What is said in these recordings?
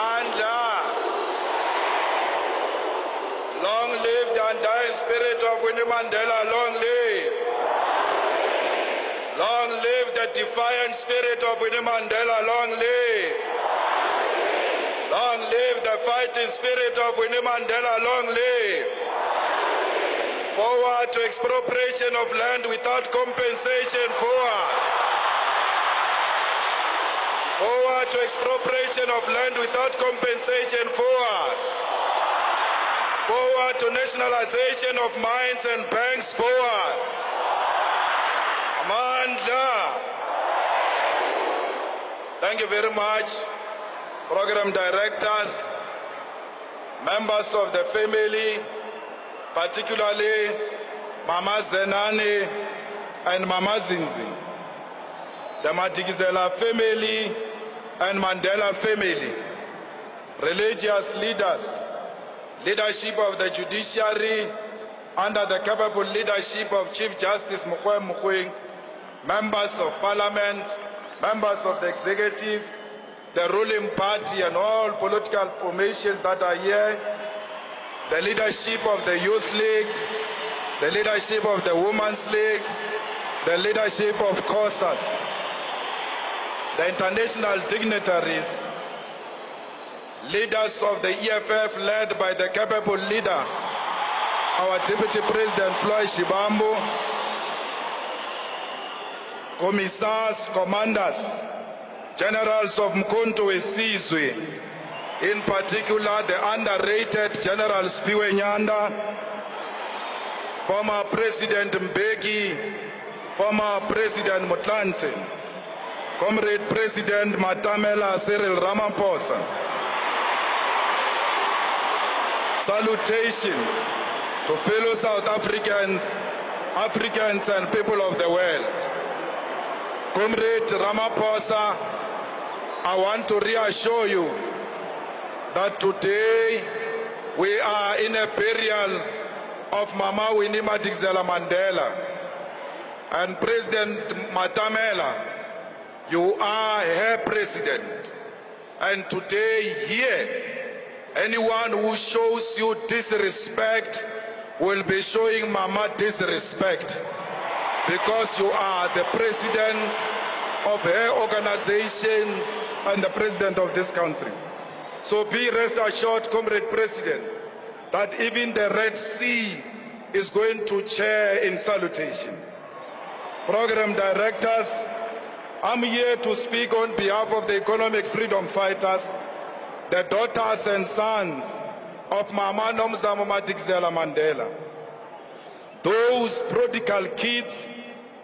Mandla. Long live the undying spirit of Winnie Mandela. Long live. Long live the defiant spirit of Winnie Mandela. Long live. Long live the fighting spirit of Winnie Mandela. Long live. Forward to expropriation of land without compensation. Forward. Forward to expropriation of land without compensation. Forward. Forward to nationalization of mines and banks. Forward. Mandla. Thank you very much. Program directors, members of the family, particularly Mama Zenani and Mama Zinzi, the Madikizela family and Mandela family, religious leaders, leadership of the judiciary under the capable leadership of Chief Justice Mogoeng, members of parliament, members of the executive, the ruling party and all political formations that are here, the leadership of the Youth League, the leadership of the Women's League, the leadership of COSAS, the international dignitaries, leaders of the EFF led by the capable leader, our Deputy President Floyd Shibambu, commissars, commanders, generals of Mkhonto Wesizwe, in particular the underrated General Spiwe Nyanda, former President Mbeki, former President Motlanthe, Comrade President Matamela Cyril Ramaphosa. Salutations to fellow South Africans, Africans and people of the world. Comrade Ramaphosa, I want to reassure you that today we are in a burial of Mama Winnie Madikizela Mandela. And President Matamela, you are her president. And today here, anyone who shows you disrespect will be showing Mama disrespect, because you are the president of her organization and the president of this country. So be rest assured, Comrade President, that even the Red Sea is going to cheer in salutation. Program directors, I'm here to speak on behalf of the economic freedom fighters, the daughters and sons of Mama Nomzamo Madikizela Mandela. Those prodigal kids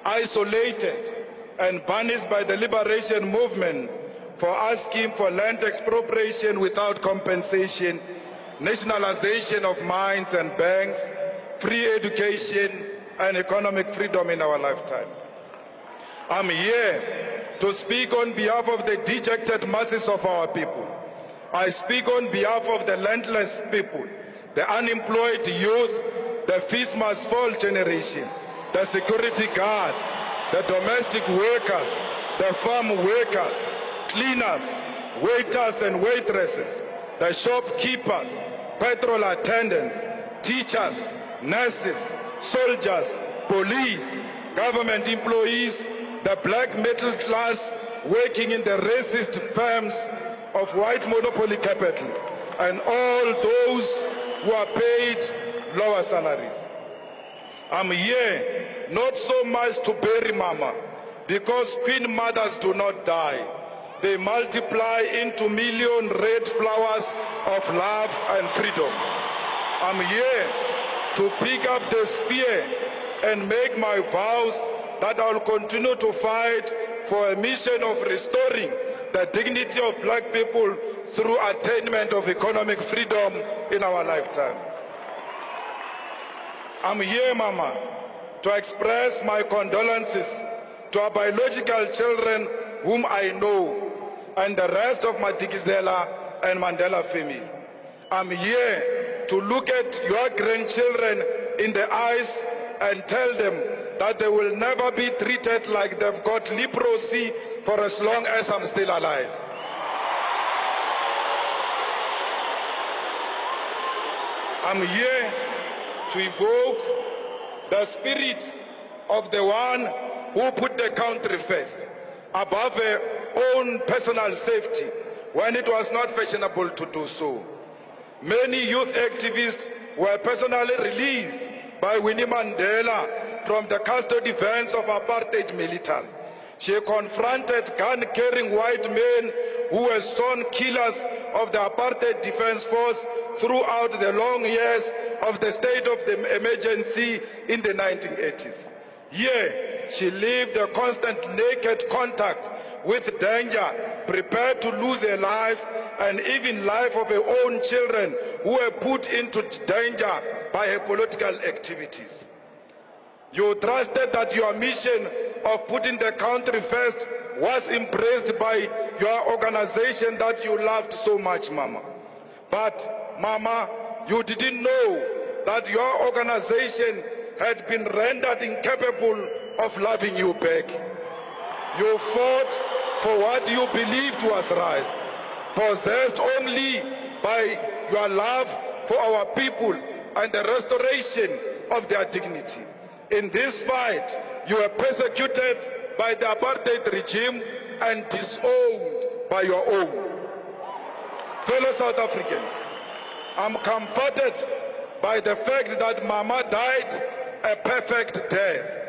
isolated and banished by the liberation movement for asking for land expropriation without compensation, nationalization of mines and banks, free education and economic freedom in our lifetime. I'm here to speak on behalf of the dejected masses of our people. I speak on behalf of the landless people, the unemployed youth, the feast must fall generation, the security guards, the domestic workers, the farm workers, cleaners, waiters and waitresses, the shopkeepers, petrol attendants, teachers, nurses, soldiers, police, government employees, the black middle class working in the racist firms of white monopoly capital, and all those who are paid lower salaries. I'm here not so much to bury Mama, because Queen Mothers do not die. They multiply into million red flowers of love and freedom. I'm here to pick up the spear and make my vows that I will continue to fight for a mission of restoring the dignity of black people through attainment of economic freedom in our lifetime. I'm here, Mama, to express my condolences to our biological children whom I know and the rest of Madikizela and Mandela family. I'm here to look at your grandchildren in the eyes and tell them that they will never be treated like they've got leprosy for as long as I'm still alive. I'm here to evoke the spirit of the one who put the country first, above her own personal safety, when it was not fashionable to do so. Many youth activists were personally released by Winnie Mandela from the custody vans of apartheid militants. She confronted gun-carrying white men who were sworn killers of the apartheid defense force throughout the long years of the state of the emergency in the 1980s. Here, she lived a constant naked contact with danger, prepared to lose her life and even life of her own children who were put into danger by her political activities. You trusted that your mission of putting the country first was embraced by your organization that you loved so much, Mama. But, Mama, you didn't know that your organization had been rendered incapable of loving you back. You fought for what you believed was right, possessed only by your love for our people and the restoration of their dignity. In this fight, you were persecuted by the apartheid regime and disowned by your own. Fellow South Africans, I'm comforted by the fact that Mama died a perfect death,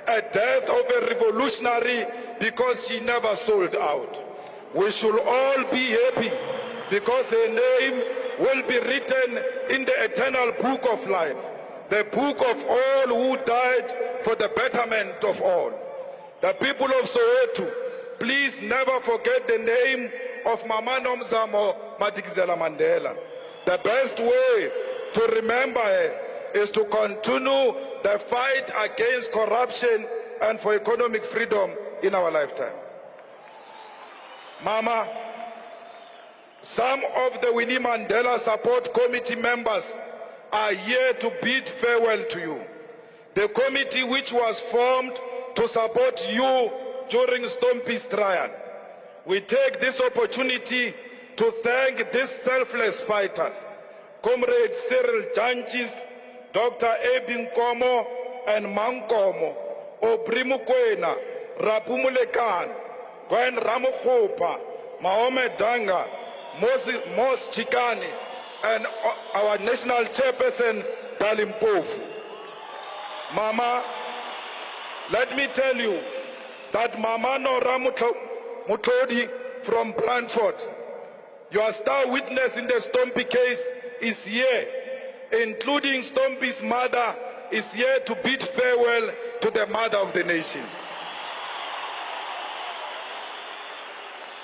a death of a revolutionary because she never sold out. We should all be happy because her name will be written in the eternal book of life, the book of all who died for the betterment of all. The people of Soweto, please never forget the name of Mama Nomzamo Madikizela Mandela. The best way to remember her is to continue the fight against corruption and for economic freedom in our lifetime. Mama, some of the Winnie Mandela Support Committee members are here to bid farewell to you. The committee which was formed to support you during Stompie's trial. We take this opportunity to thank these selfless fighters, Comrade Cyril Janchis, Dr. Ebin Komo and Mankomo, Obrimukwena, Rapumulekan, Gwen Ramokhopa, Mahomet Danga, Mos Chikani, and our national chairperson, Dalimpofu. Mama, let me tell you that Mama Nora Mutlodi from Brantford, your star witness in the Stompie case, is here, including Stompie's mother, is here to bid farewell to the mother of the nation.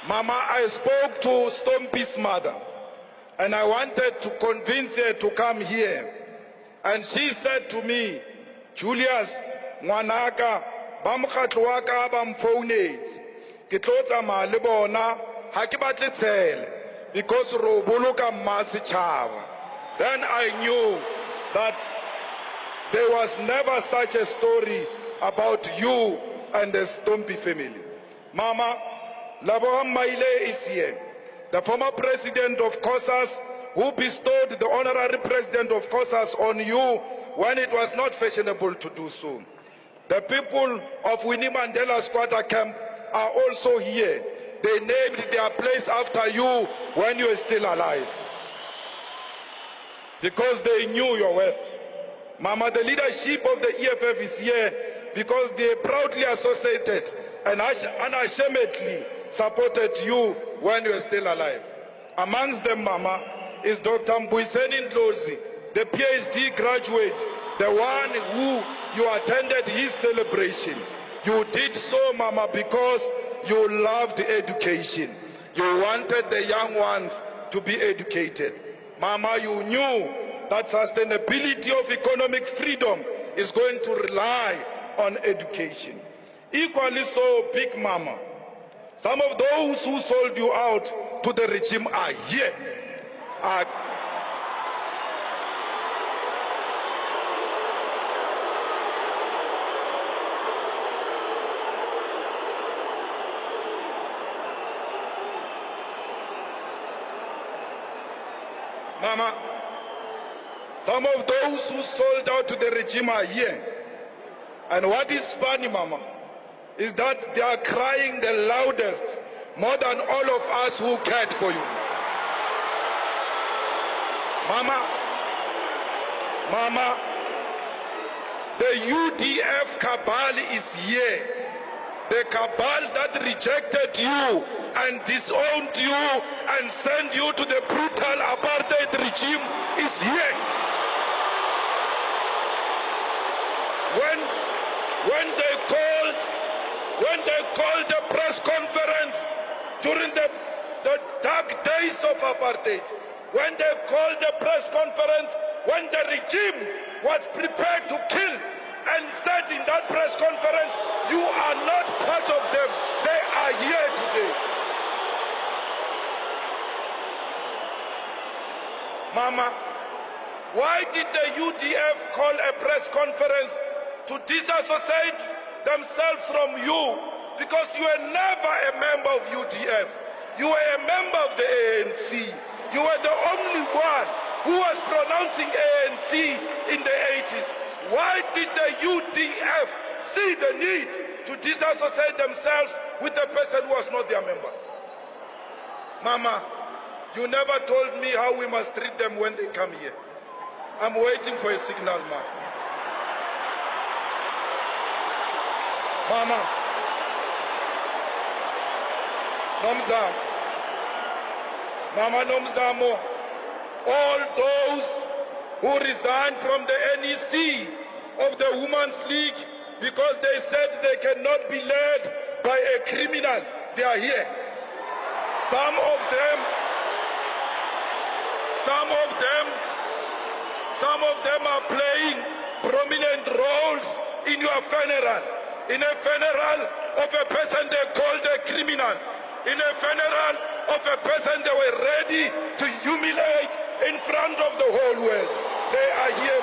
Mama, I spoke to Stompie's mother, and I wanted to convince her to come here. And she said to me, Julius, ngwanaka, ba mokgatlo wa ka ba mfounetse. Ke tlotsa mali bona, ha ke batle tshele, because ro boloka mma setšhaba. Then I knew that there was never such a story about you and the Stompie family. Mama, Labo Maile is here, the former president of COSAS, who bestowed the honorary president of COSAS on you when it was not fashionable to do so. The people of Winnie Mandela Squatter Camp are also here. They named their place after you when you were still alive, because they knew your worth. Mama, the leadership of the EFF is here because they proudly associated and unashamedly supported you when you were still alive. Amongst them, Mama, is Dr. Mbuyiseni Ndlozi, the PhD graduate, the one who you attended his celebration. You did so, Mama, because you loved education. You wanted the young ones to be educated. Mama, you knew that sustainability of economic freedom is going to rely on education. Equally so, Big Mama, some of those who sold you out to the regime are here. Mama, Some of those who sold out to the regime are here. And what is funny, Mama, is that they are crying the loudest, more than all of us who cared for you. Mama, the UDF cabal is here. The cabal that rejected you and disowned you and sent you to the brutal apartheid regime is here. When they called the press conference during the dark days of apartheid, when they called the press conference when the regime was prepared to kill, and said in that press conference, you are not part of them, they are here today. Mama, why did the UDF call a press conference to disassociate themselves from you? Because you were never a member of UDF. You were a member of the ANC. You were the only one who was pronouncing ANC in the 80s. Why did the UDF see the need to disassociate themselves with a person who was not their member? Mama, you never told me how we must treat them when they come here. I'm waiting for a signal, ma. Mama, Nomzamo, all those who resigned from the NEC of the Women's League because they said they cannot be led by a criminal, they are here. Some of them are playing prominent roles in your funeral. In a funeral of a person they called a criminal. In a funeral of a person they were ready to humiliate in front of the whole world. They are here,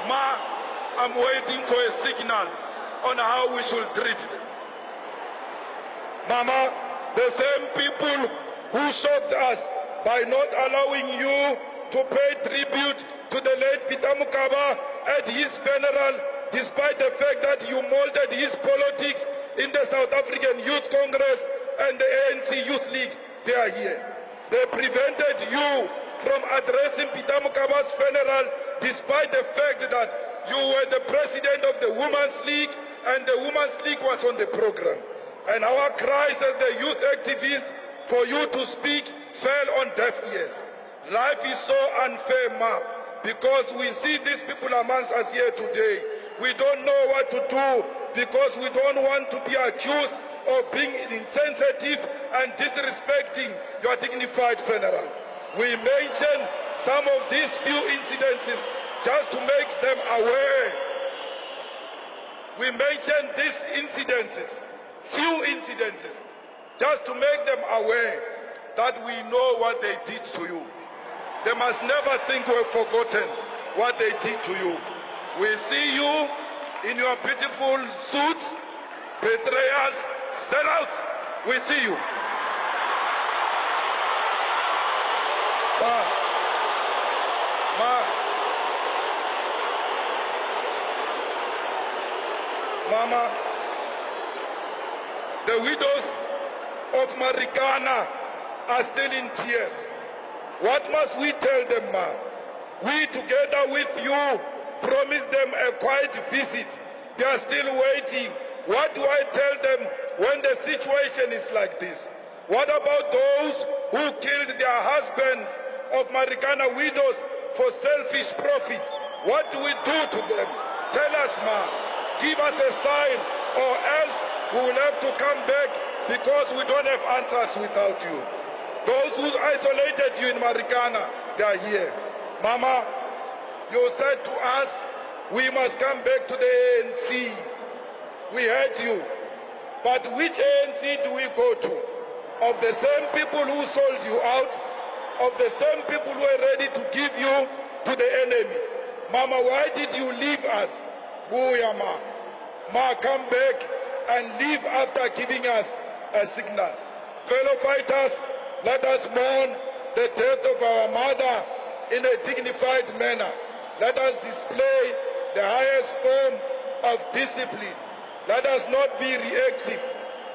Ma, I'm waiting for a signal on how we should treat them. Mama, the same people who shocked us by not allowing you to pay tribute to the late Peter Mokaba at his funeral, despite the fact that you molded his politics in the South African Youth Congress and the ANC Youth League, they are here. They prevented you from addressing Peter Mokaba's funeral, despite the fact that you were the president of the Women's League and the Women's League was on the program. And our cries as the youth activists for you to speak fell on deaf ears. Life is so unfair, Ma, because we see these people amongst us here today. We don't know what to do because we don't want to be accused of being insensitive and disrespecting your dignified funeral. We mention some of these few incidences just to make them aware. We mention these incidences, few incidences, just to make them aware that we know what they did to you. They must never think we've forgotten what they did to you. We see you in your beautiful suits, betrayals, sellouts. We see you. Mama, the widows of Marikana are still in tears. What must we tell them, Ma? We, together with you, promised them a quiet visit. They are still waiting. What do I tell them when the situation is like this? What about those who killed their husbands of Marikana widows for selfish profits? What do we do to them? Tell us, Ma. Give us a sign, or else we will have to come back because we don't have answers without you. Those who isolated you in Marikana, they are here. Mama, you said to us, we must come back to the ANC. We heard you. But which ANC do we go to? Of the same people who sold you out, of the same people who are ready to give you to the enemy. Mama, why did you leave us? Booyah, Ma, come back and leave after giving us a signal. Fellow fighters, let us mourn the death of our mother in a dignified manner. Let us display the highest form of discipline. Let us not be reactive.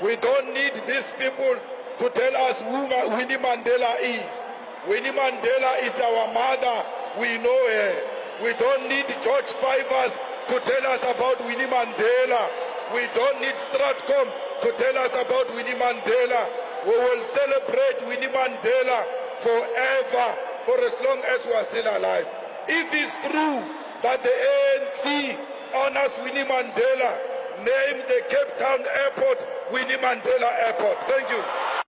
We don't need these people to tell us who Winnie Mandela is. Winnie Mandela is our mother. We know her. We don't need George Fivers to tell us about Winnie Mandela. We don't need Stratcom to tell us about Winnie Mandela. We will celebrate Winnie Mandela forever, for as long as we are still alive. If it's true that the ANC honors Winnie Mandela, name the Cape Town airport Winnie Mandela Airport. Thank you.